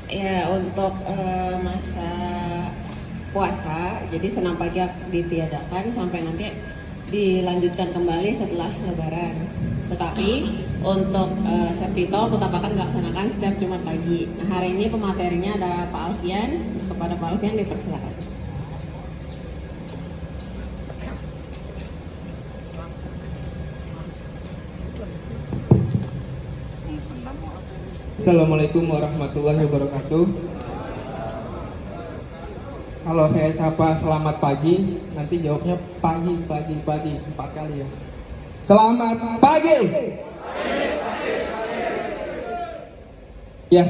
Ya, untuk masa puasa, jadi senam pagi ditiadakan sampai nanti dilanjutkan kembali setelah Lebaran. Tetapi untuk safety talk tetap akan dilaksanakan setiap Jumat pagi. Nah, hari ini pematerinya ada Pak Alfian. Kepada Pak Alfian dipersilakan. Assalamualaikum warahmatullahi wabarakatuh. Kalau saya sapa selamat pagi, nanti jawabnya pagi, 4 kali ya. Selamat pagi. Ya,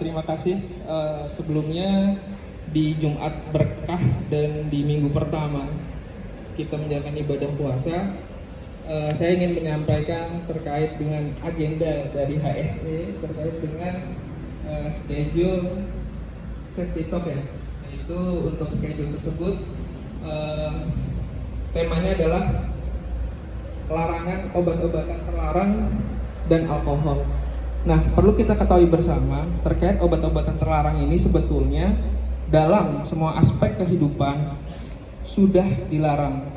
terima kasih. Sebelumnya di Jumat berkah dan di minggu pertama kita menjalankan ibadah puasa. Saya ingin menyampaikan terkait dengan agenda dari HSE terkait dengan schedule safety talk ya. Yaitu untuk schedule tersebut temanya adalah larangan obat-obatan terlarang dan alkohol. Nah, perlu kita ketahui bersama terkait obat-obatan terlarang ini sebetulnya dalam semua aspek kehidupan sudah dilarang.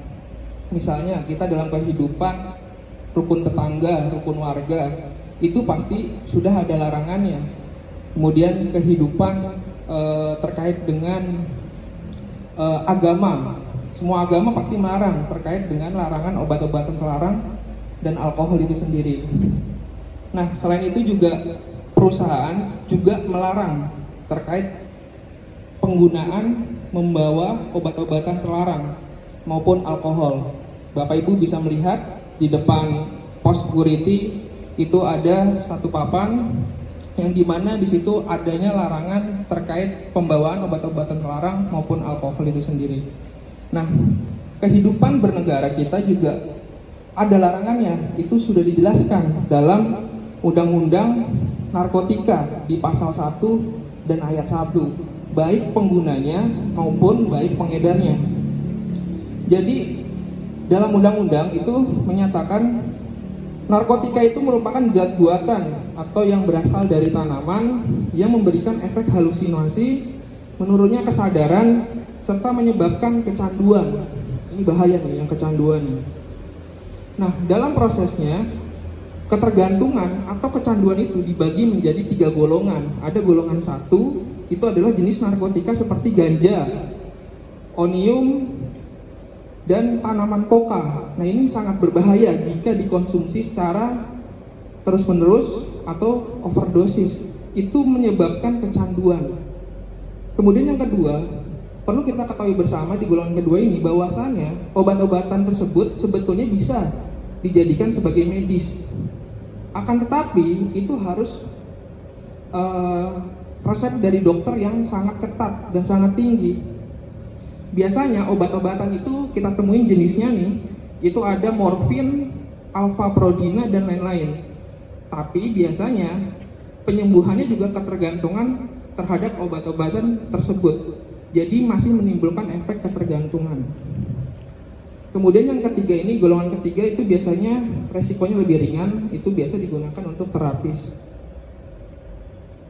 Misalnya kita dalam kehidupan rukun tetangga, rukun warga, itu pasti sudah ada larangannya. Kemudian kehidupan terkait dengan agama, semua agama pasti melarang terkait dengan larangan obat-obatan terlarang dan alkohol itu sendiri. Nah, selain itu juga perusahaan juga melarang terkait penggunaan membawa obat-obatan terlarang maupun alkohol. Bapak Ibu bisa melihat di depan pos security itu ada satu papan yang dimana di situ adanya larangan terkait pembawaan obat-obatan terlarang maupun alkohol itu sendiri. Nah, kehidupan bernegara kita juga ada larangannya, itu sudah dijelaskan dalam Undang-Undang Narkotika di pasal 1 dan ayat 1, baik penggunanya maupun baik pengedarnya. Jadi dalam undang-undang itu menyatakan narkotika itu merupakan zat buatan atau yang berasal dari tanaman yang memberikan efek halusinasi, menurunnya kesadaran, serta menyebabkan kecanduan. Ini bahaya nih yang kecanduan nih. Nah, dalam prosesnya ketergantungan atau kecanduan itu dibagi menjadi 3 golongan. Ada golongan 1, itu adalah jenis narkotika seperti ganja, onium, dan tanaman koka. Nah, ini sangat berbahaya jika dikonsumsi secara terus-menerus atau overdosis. Itu menyebabkan kecanduan. Kemudian yang kedua, perlu kita ketahui bersama di golongan kedua ini bahwasannya obat-obatan tersebut sebetulnya bisa dijadikan sebagai medis. Akan tetapi itu harus resep dari dokter yang sangat ketat dan sangat tinggi. Biasanya obat-obatan itu kita temuin jenisnya nih, itu ada morfin, alfa-prodina, dan lain-lain. Tapi biasanya penyembuhannya juga ketergantungan terhadap obat-obatan tersebut. Jadi masih menimbulkan efek ketergantungan. Kemudian yang ketiga ini, golongan ketiga itu biasanya resikonya lebih ringan, itu biasa digunakan untuk terapis.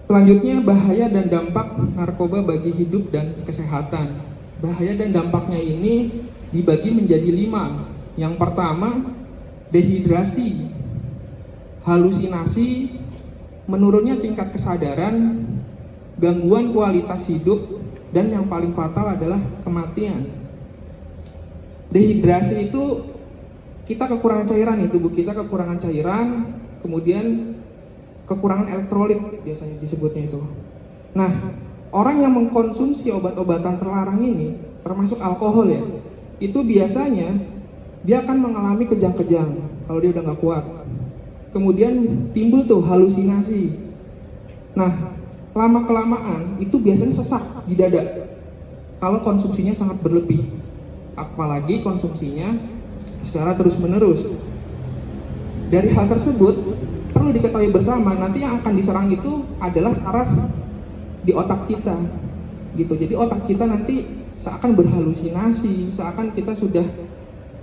Selanjutnya, bahaya dan dampak narkoba bagi hidup dan kesehatan. Bahaya dan dampaknya ini dibagi menjadi 5. Yang pertama, dehidrasi, halusinasi, menurunnya tingkat kesadaran, gangguan kualitas hidup, dan yang paling fatal adalah kematian. Dehidrasi itu kita kekurangan cairan, tubuh kita kekurangan cairan, kemudian kekurangan elektrolit biasanya disebutnya itu. Nah, orang yang mengkonsumsi obat-obatan terlarang ini, termasuk alkohol ya, itu biasanya dia akan mengalami kejang-kejang kalau dia udah nggak kuat. Kemudian timbul tuh halusinasi. Nah, lama-kelamaan itu biasanya sesak di dada kalau konsumsinya sangat berlebih. Apalagi konsumsinya secara terus-menerus. Dari hal tersebut, perlu diketahui bersama, nanti yang akan diserang itu adalah saraf di otak kita gitu. Jadi otak kita nanti seakan berhalusinasi, seakan kita sudah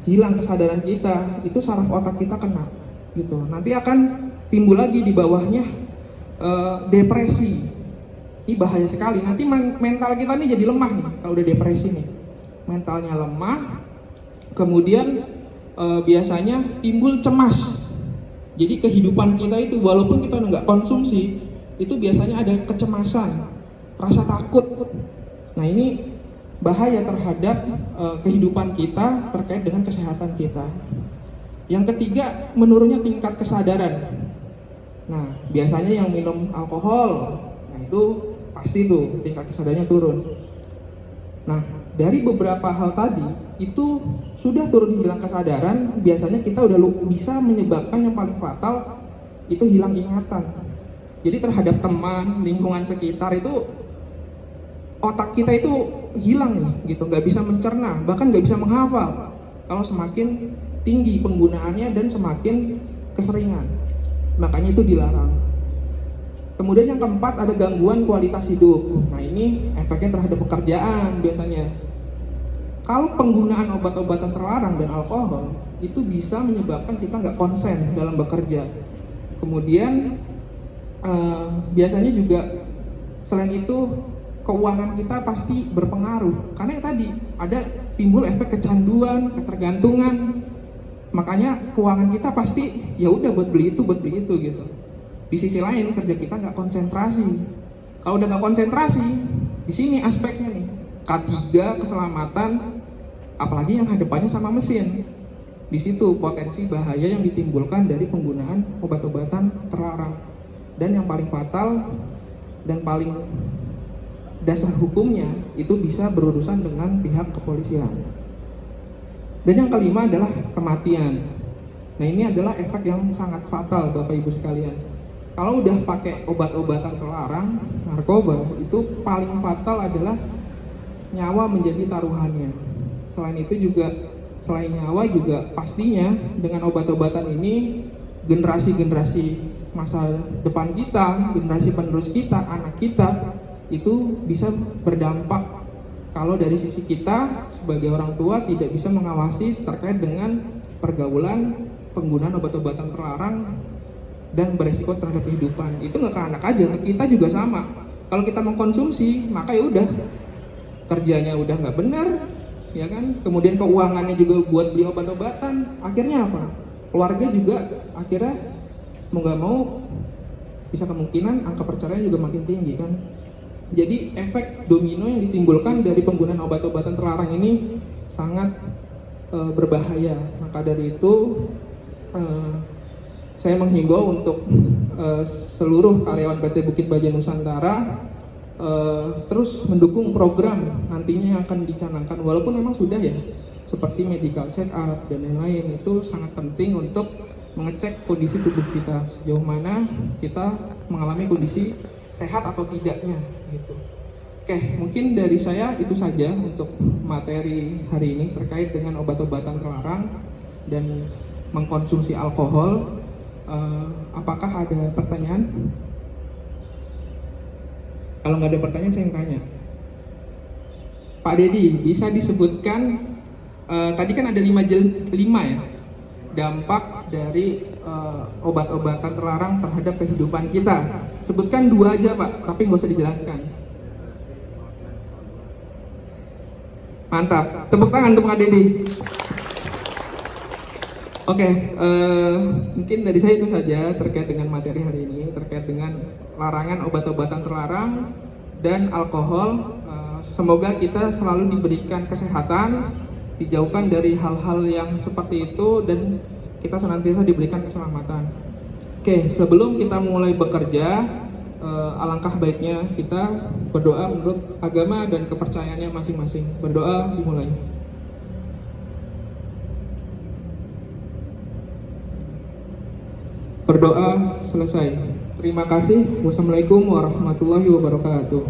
hilang kesadaran kita, itu saraf otak kita kena gitu. Nanti akan timbul lagi di bawahnya depresi. Ini bahaya sekali. Nanti mental kita nih jadi lemah nih kalau udah depresi nih. Mentalnya lemah, kemudian biasanya timbul cemas. Jadi kehidupan kita itu walaupun kita nggak konsumsi, itu biasanya ada kecemasan, rasa takut. Nah ini bahaya terhadap kehidupan kita terkait dengan kesehatan kita. Yang ketiga, menurunnya tingkat kesadaran. Nah biasanya yang minum alkohol, nah itu pasti tuh tingkat kesadarannya turun. Nah dari beberapa hal tadi itu sudah turun hilang kesadaran, biasanya kita udah bisa menyebabkan yang paling fatal itu hilang ingatan. Jadi terhadap teman, lingkungan sekitar itu otak kita itu hilang nih gitu, nggak bisa mencerna, bahkan nggak bisa menghafal kalau semakin tinggi penggunaannya dan semakin keseringan. Makanya itu dilarang. Kemudian yang keempat ada gangguan kualitas hidup. Nah ini efeknya terhadap pekerjaan biasanya. Kalau penggunaan obat-obatan terlarang dan alkohol itu bisa menyebabkan kita nggak konsen dalam bekerja. Kemudian biasanya juga selain itu keuangan kita pasti berpengaruh. Karena yang tadi ada timbul efek kecanduan, ketergantungan. Makanya keuangan kita pasti ya udah buat beli itu gitu. Di sisi lain kerja kita nggak konsentrasi. Kalau udah nggak konsentrasi, di sini aspeknya nih K3 keselamatan, apalagi yang hadapannya sama mesin. Di situ potensi bahaya yang ditimbulkan dari penggunaan obat-obatan terlarang. Dan yang paling fatal dan paling dasar hukumnya itu bisa berurusan dengan pihak kepolisian. Dan yang kelima adalah kematian. Nah ini adalah efek yang sangat fatal Bapak Ibu sekalian. Kalau udah pakai obat-obatan terlarang, narkoba, itu paling fatal adalah nyawa menjadi taruhannya. Selain itu juga, selain nyawa juga pastinya dengan obat-obatan ini generasi-generasi masa depan kita, generasi penerus kita, anak kita itu bisa berdampak kalau dari sisi kita sebagai orang tua tidak bisa mengawasi terkait dengan pergaulan, penggunaan obat-obatan terlarang dan beresiko terhadap kehidupan. Itu nggak ke anak aja, ke kita juga sama. Kalau kita mengkonsumsi, maka ya udah kerjanya udah nggak benar, ya kan? Kemudian keuangannya juga buat beli obat-obatan. Akhirnya apa? Keluarga juga akhirnya mau nggak mau bisa kemungkinan angka perceraian juga makin tinggi kan. Jadi efek domino yang ditimbulkan dari penggunaan obat-obatan terlarang ini sangat berbahaya. Maka dari itu saya menghimbau untuk seluruh karyawan PT Bukit Bajai Nusantara terus mendukung program nantinya yang akan dicanangkan, walaupun memang sudah ya, seperti medical check up dan lain-lain. Itu sangat penting untuk mengecek kondisi tubuh kita, sejauh mana kita mengalami kondisi sehat atau tidaknya gitu. Oke, mungkin dari saya itu saja untuk materi hari ini terkait dengan obat-obatan terlarang dan mengkonsumsi alkohol. Apakah ada pertanyaan? Kalau nggak ada pertanyaan saya yang tanya. Pak Dedi, bisa disebutkan tadi kan ada 5 ya dampak dari obat-obatan terlarang terhadap kehidupan kita. Sebutkan 2 aja Pak, tapi nggak usah dijelaskan. Mantap, tepuk tangan untuk Pak Dedi. Oke, mungkin dari saya itu saja terkait dengan materi hari ini, terkait dengan larangan obat-obatan terlarang dan alkohol. Semoga kita selalu diberikan kesehatan, dijauhkan dari hal-hal yang seperti itu, dan kita senantiasa diberikan keselamatan. Oke, sebelum kita mulai bekerja, alangkah baiknya kita berdoa menurut agama dan kepercayaannya masing-masing. Berdoa dimulai. Berdoa selesai. Terima kasih. Wassalamualaikum warahmatullahi wabarakatuh.